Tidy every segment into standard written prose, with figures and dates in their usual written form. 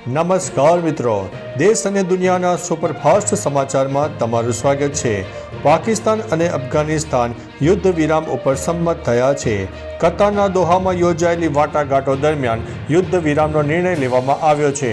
નમસ્કાર મિત્રો, દેશ અને દુનિયાના સુપરફાસ્ટ સમાચારમાં તમારું સ્વાગત છે। પાકિસ્તાન અને અફઘાનિસ્તાન યુદ્ધ વિરામ ઉપર સંમત થયા છે। કતારના દોહામાં યોજાયેલી વાટાઘાટો દરમિયાન યુદ્ધ વિરામનો નિર્ણય લેવામાં આવ્યો છે।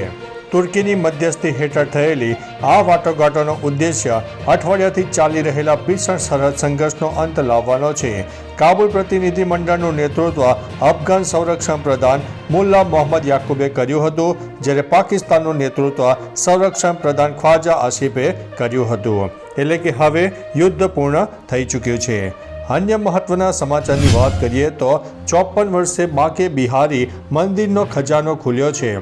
તુર્કીની મધ્યસ્થી હેઠળ થયેલી આ વાટાઘાટોનો ઉદ્દેશ્ય અઠવાડિયાથી ચાલી રહેલા ભીષણ સરહદ સંઘર્ષનો અંત લાવવાનો છે। કાબુલ પ્રતિનિધિમંડળનું નેતૃત્વ અફઘાન સંરક્ષણ પ્રધાન મુલ્લા મોહમ્મદ યાકુબે કર્યું હતું, જ્યારે પાકિસ્તાનનું નેતૃત્વ સંરક્ષણ પ્રધાન ખ્વાજા આસિફે કર્યું હતું। એટલે કે હવે યુદ્ધ પૂર્ણ થઈ ચૂક્યું છે। અન્ય મહત્વના સમાચારની વાત કરીએ તો 54 વર્ષે બાંકે બિહારી મંદિરનો ખજાનો ખુલ્યો છે।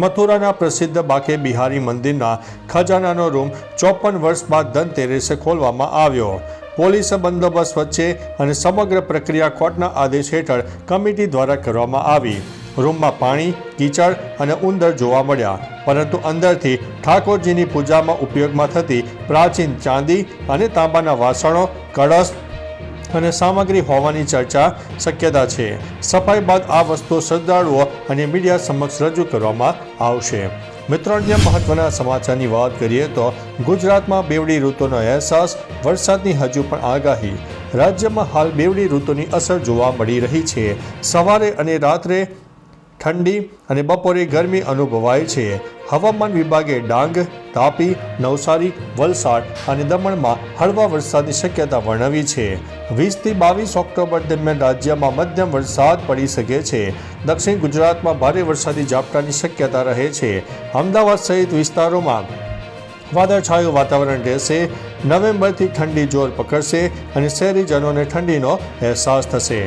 મથુરાના પ્રસિદ્ધ બાંકે બિહારી મંદિરના ખજાનાનો રૂમ 54 વર્ષ બાદ ધનતેરસે ખોલવામાં આવ્યો। પોલીસ બંદોબસ્ત વચ્ચે અને સમગ્ર પ્રક્રિયા કોર્ટના આદેશ હેઠળ કમિટી દ્વારા કરવામાં આવી। રૂમમાં પાણી, કીચડ અને ઉંદર જોવા મળ્યા, પરંતુ અંદરથી ઠાકોરજીની પૂજામાં ઉપયોગમાં થતી પ્રાચીન ચાંદી અને તાંબાના વાસણો, કળશ અને સામગ્રી હોવાની શક્યતા છે। સફાઈ બાદ આ વસ્તુઓ શ્રદ્ધાળુઓ અને મીડિયા સમક્ષ રજૂ કરવામાં આવશે। મિત્રો, અન્ય મહત્વના સમાચારની વાત કરીએ તો ગુજરાતમાં બેવડી ઋતુનો અહેસાસ, વરસાદની હજુ પણ આગાહી। રાજ્યમાં હાલ બેવડી ઋતુની અસર જોવા મળી રહી છે। સવારે અને રાત્રે ઠંડી અને બપોરે ગરમી અનુભવાય છે। હવામાન વિભાગે ડાંગ, તાપી, નવસારી, વલસાડ અને દમણમાં હળવા વરસાદની શક્યતા વર્ણવી છે। 20 થી 22 ઓક્ટોબર દરમિયાન રાજ્યમાં મધ્યમ વરસાદ પડી શકે છે। દક્ષિણ ગુજરાતમાં ભારે વરસાદી ઝાપટાની શક્યતા રહે છે। અમદાવાદ સહિત વિસ્તારોમાં વાદળછાયું વાતાવરણ રહેશે। નવેમ્બરથી ઠંડી જોર પકડશે અને શહેરીજનોને ઠંડીનો અહેસાસ થશે।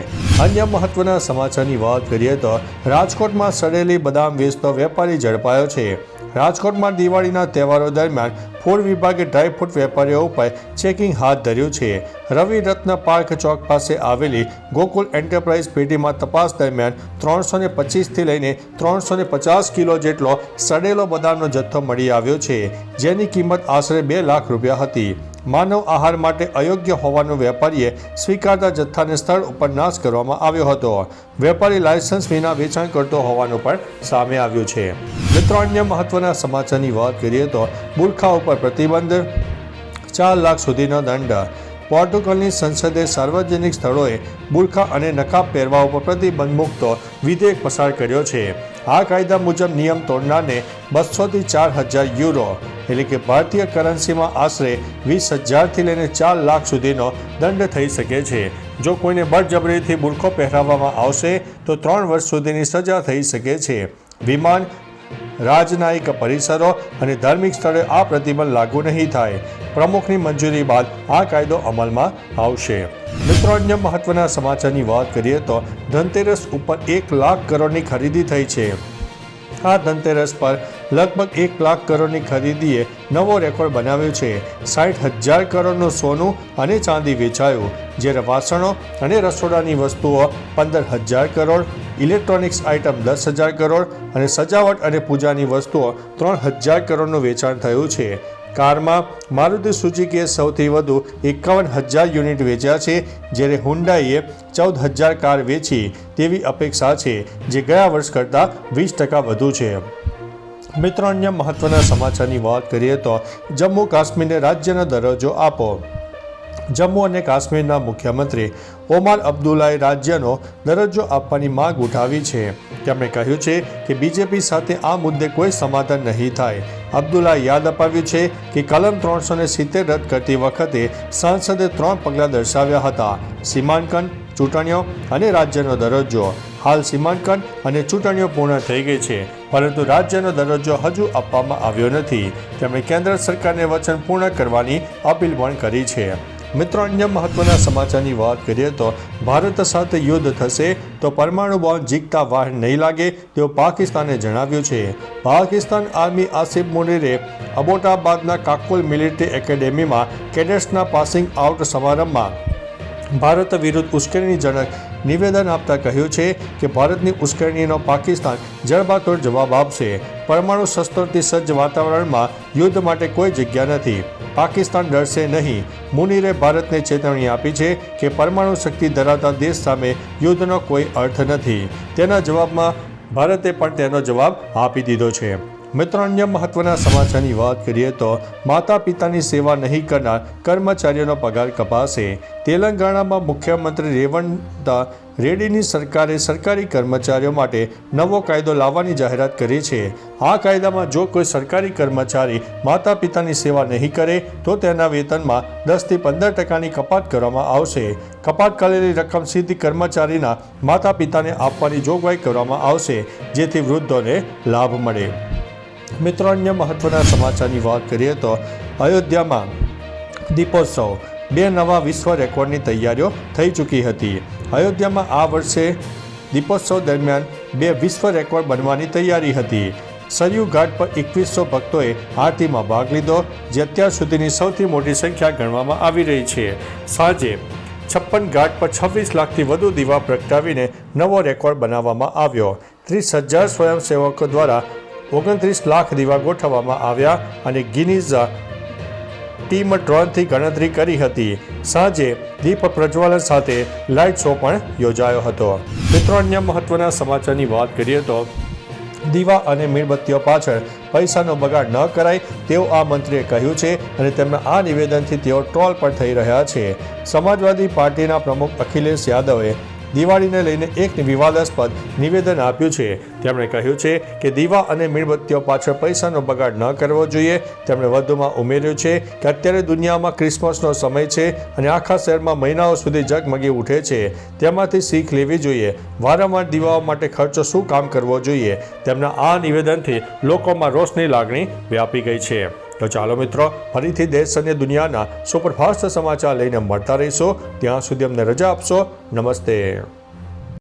અન્ય મહત્વના સમાચારની વાત કરીએ તો રાજકોટમાં સડેલી બદામ વેચતો વેપારી ઝડપાયો છે। રાજકોટમાં દિવાળીના તહેવારો દરમિયાન ફૂડ વિભાગે ડ્રાયફ્રૂટ વેપારીઓ ઉપર ચેકિંગ હાથ ધર્યું છે। રવિ રત્ન પાર્ક ચોક પાસે આવેલી ગોકુલ એન્ટરપ્રાઇઝ પેઢીમાં તપાસ દરમિયાન 325થી લઈને 350 કિલો જેટલો સડેલો બદામનો જથ્થો મળી આવ્યો છે, જેની કિંમત આશરે 2 લાખ રૂપિયા હતી। માનવ આહાર માટે અયોગ્ય હોવાનું વેપારીએ સ્વીકારતા જથ્થાને સ્થળ ઉપર નાશ કરવામાં આવ્યો હતો। વેપારી લાયસન્સ વિના વેચાણ કરતો હોવાનું પણ સામે આવ્યું છે। મિત્રો, અન્ય મહત્વના સમાચારની વાત કરીએ તો બુરખા ઉપર પ્રતિબંધ, 4 લાખ સુધીનો દંડ। પોર્ટુગલની સંસદે સાર્વજનિક સ્થળોએ બુરખા અને નકાબ પહેરવા ઉપર પ્રતિબંધ મૂકતો વિધેયક પસાર કર્યો છે। આ કાયદા મુજબ નિયમ તોડનારને 200 થી 4000 યુરો એટલે કે ભારતીય કરન્સીમાં આશરે 20,000થી લઈને 4 લાખ સુધીનો દંડ થઈ શકે છે। જો કોઈને બળજબરીથી બુરખો પહેરાવવામાં આવશે તો 3 વર્ષ સુધીની સજા થઈ શકે છે। વિમાન, રાજનાયિક પરિસરો અને ધાર્મિક સ્થળે આ પ્રતિબંધ લાગુ નહીં થાય। પ્રમુખની મંજૂરી બાદ આ કાયદો અમલમાં આવશે। મિત્રો, અન્ય મહત્વના સમાચારની વાત કરીએ તો ધનતેરસ ઉપર 1 લાખ કરોડની ખરીદી થઈ છે। આ ધનતેરસ પર લગભગ 1 લાખ કરોડની ખરીદીએ નવો રેકોર્ડ બનાવ્યો છે। 60,000 કરોડનું સોનું અને ચાંદી વેચાયું, જ્યારે વાસણો અને રસોડાની વસ્તુઓ 15,000 કરોડ, ઇલેક્ટ્રોનિક્સ આઇટમ 10,000 કરોડ અને સજાવટ અને પૂજાની વસ્તુઓ 3,000 કરોડનું વેચાણ થયું છે। કારમાં મારુતિ સુઝુકીએ સૌથી વધુ 51,000 યુનિટ વેચ્યા છે, જ્યારે હુન્ડાઈએ 14,000 કાર વેચી તેવી અપેક્ષા છે, જે ગયા વર્ષ કરતાં 20% વધુ છે। મિત્રો, અન્ય મહત્વના સમાચારની વાત કરીએ તો જમ્મુ કાશ્મીરને રાજ્યનો દરજ્જો આપો। જમ્મુ અને કાશ્મીરના મુખ્યમંત્રી ઓમાર અબ્દુલ્લાએ રાજ્યનો દરજ્જો આપવાની માંગ ઉઠાવી છે। તેમણે કહ્યું છે કે બીજેપી સાથે આ મુદ્દે કોઈ સમાધાન નહીં થાય। અબ્દુલ્લાએ યાદ અપાવ્યું છે કે કલમ 370 રદ કરતી વખતે સંસદે 3 પગલાં દર્શાવ્યા હતા: સીમાંકન, ચૂંટણીઓ અને રાજ્યનો દરજ્જો। હાલ સીમાંકન અને ચૂંટણીઓ પૂર્ણ થઈ ગઈ છે, પરંતુ રાજ્યનો દરજ્જો હજુ આપવામાં આવ્યો નથી। તેમણે કેન્દ્ર સરકારને વચન પૂર્ણ કરવાની અપીલ પણ કરી છે। મિત્રો, અન્ય મહત્વના સમાચારની વાત કરીએ તો ભારત સાથે યુદ્ધ થશે તો પરમાણુ બોમ્બ જીકતા વાર નહીં લાગે તેવું પાકિસ્તાને જણાવ્યું છે। પાકિસ્તાન આર્મી આસિફ મુનીરે અબોટાબાદના કાકુલ મિલિટરી એકેડેમીમાં કેડેટ્સના પાસિંગ આઉટ સમારંભમાં ભારત વિરુદ્ધ ઉશ્કેરણીજનક નિવેદન આપતા કહ્યું છે કે ભારતની ઉશ્કેરણીનો પાકિસ્તાન જડબાતોડ જવાબ આપશે। પરમાણુ શસ્ત્રોથી સજ્જ વાતાવરણમાં યુદ્ધ માટે કોઈ જગ્યા નથી। પાકિસ્તાન ડરશે નહીં। મુનીરે ભારતને ચેતવણી આપી છે કે પરમાણુ શક્તિ ધરાવતા દેશ સામે યુદ્ધનો કોઈ અર્થ નથી। તેના જવાબમાં ભારતે પણ તેનો જવાબ આપી દીધો છે. મિત્રો, અન્ય મહત્વના સમાચારની વાત કરીએ તો માતા પિતાની સેવા નહીં કરનાર કર્મચારીઓનો પગાર કપાશે. તેલંગાણામાં મુખ્યમંત્રી રેવંત રેડ્ડીની સરકારે સરકારી કર્મચારીઓ માટે નવો કાયદો લાવવાની જાહેરાત કરી છે. આ કાયદામાં જો કોઈ સરકારી કર્મચારી માતા પિતાની સેવા નહીં કરે તો તેના વેતનમાં 10 થી 15% કપાત કરવામાં આવશે. કપાત કરેલી રકમ સીધી કર્મચારીના માતા પિતાને આપવાની જોગવાઈ કરવામાં આવશે, જેથી વૃદ્ધોને લાભ મળે. મિત્રો, અન્ય મહત્વના સમાચારની વાત કરીએ તો અયોધ્યામાં દીપોત્સવ, 2 નવા વિશ્વ રેકોર્ડની તૈયારીઓ થઈ ચૂકી હતી. અયોધ્યામાં આ વર્ષે દીપોત્સવ દરમિયાન 2 વિશ્વ રેકોર્ડ બનવાની તૈયારી હતી. સરયુ ઘાટ પર 2100 ભક્તોએ આરતીમાં ભાગ લીધો, જે અત્યાર સુધીની સૌથી મોટી સંખ્યા ગણવામાં આવી રહી છે. સાંજે 56 ઘાટ પર 26 લાખથી વધુ દીવા પ્રગટાવીને નવો રેકોર્ડ બનાવવામાં આવ્યો. 30,000 સ્વયંસેવકો દ્વારા 29 લાખ દીવા ગોઠવવામાં આવ્યા અને ગિનીઝ ટીમ ડ્રોનથી ગણતરી કરી હતી. સાંજે દીપ પ્રજ્વલન સાથે લાઇટ શો પણ યોજાયો હતો. મિત્રો, અન્ય મહત્વના સમાચારની વાત કરીએ તો દીવા અને મીણબત્તીઓ પાછળ પૈસાનો બગાડ ન કરાય તેવું આ મંત્રીએ કહ્યું છે અને તેમના આ નિવેદનથી તેઓ ટ્રોલ પણ થઈ રહ્યા છે. સમાજવાદી પાર્ટીના પ્રમુખ અખિલેશ યાદવે દિવાળીને લઈને એક વિવાદાસ્પદ નિવેદન આપ્યું છે. તેમણે કહ્યું છે કે દીવા અને મીણબત્તીઓ પાછળ પૈસાનો બગાડ ન કરવો જોઈએ. તેમણે વધુમાં ઉમેર્યું છે કે અત્યારે દુનિયામાં ક્રિસમસનો સમય છે અને આખા શહેરમાં મહિનાઓ સુધી ઝગમગી ઉઠે છે. તેમાંથી શીખ લેવી જોઈએ. વારંવાર દીવાઓ માટે ખર્ચો શું કામ કરવો જોઈએ? તેમના આ નિવેદનથી લોકોમાં રોષની લાગણી વ્યાપી ગઈ છે. તો ચાલો મિત્રો, ફરીથી દેશ અને દુનિયાના સુપરફાસ્ટ સમાચાર લઈને મળતા રહીશું. ત્યાં સુધી અમને રજા આપશો. નમસ્તે.